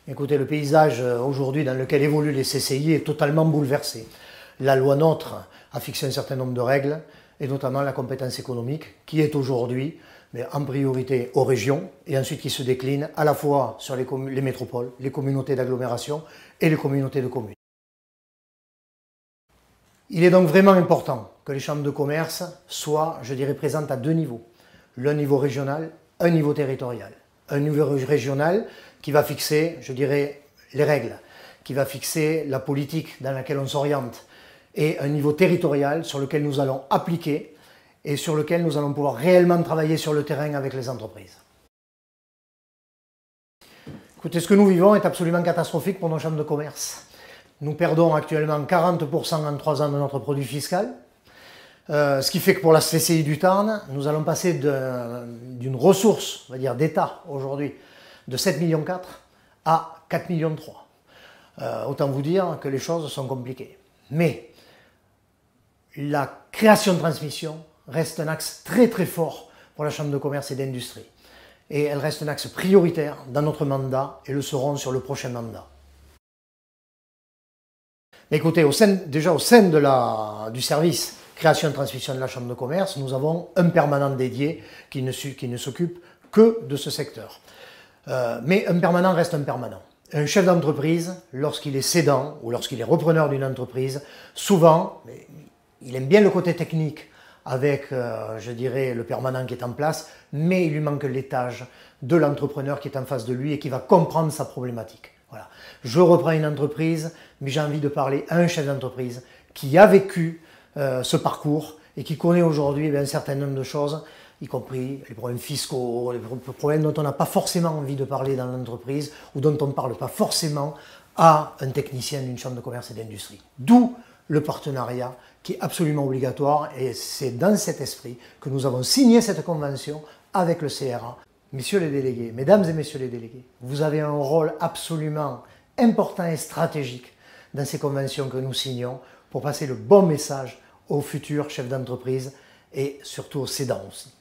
Écoutez, le paysage aujourd'hui dans lequel évoluent les CCI est totalement bouleversé. La loi NOTRe a fixé un certain nombre de règles, et notamment la compétence économique, qui est aujourd'hui en priorité aux régions, et ensuite qui se décline à la fois sur les métropoles, les communautés d'agglomération et les communautés de communes. Il est donc vraiment important que les chambres de commerce soient, je dirais, présentes à deux niveaux. Le niveau régional, un niveau territorial. Un niveau régional qui va fixer, je dirais, les règles, qui va fixer la politique dans laquelle on s'oriente, et un niveau territorial sur lequel nous allons appliquer et sur lequel nous allons pouvoir réellement travailler sur le terrain avec les entreprises. Écoutez, ce que nous vivons est absolument catastrophique pour nos chambres de commerce. Nous perdons actuellement 40% en 3 ans de notre produit fiscal, ce qui fait que pour la CCI du Tarn, nous allons passer d'une ressource, on va dire d'État aujourd'hui, de 7,4 millions à 4,3 millions. Autant vous dire que les choses sont compliquées. Mais la création de transmission reste un axe très très fort pour la Chambre de commerce et d'industrie. Et elle reste un axe prioritaire dans notre mandat et le seront sur le prochain mandat. Écoutez, déjà au sein du service création et transmission de la Chambre de commerce, nous avons un permanent dédié qui ne s'occupe que de ce secteur. Mais un permanent reste un permanent. Un chef d'entreprise, lorsqu'il est cédant ou lorsqu'il est repreneur d'une entreprise, souvent, il aime bien le côté technique avec, je dirais, le permanent qui est en place, mais il lui manque l'étage de l'entrepreneur qui est en face de lui et qui va comprendre sa problématique. Voilà. Je reprends une entreprise, mais j'ai envie de parler à un chef d'entreprise qui a vécu ce parcours et qui connaît aujourd'hui un certain nombre de choses, y compris les problèmes fiscaux, les problèmes dont on n'a pas forcément envie de parler dans l'entreprise ou dont on ne parle pas forcément à un technicien d'une chambre de commerce et d'industrie. D'où le partenariat qui est absolument obligatoire, et c'est dans cet esprit que nous avons signé cette convention avec le CRA. Messieurs les délégués, mesdames et messieurs les délégués, vous avez un rôle absolument important et stratégique dans ces conventions que nous signons pour passer le bon message aux futurs chefs d'entreprise et surtout aux cédants aussi.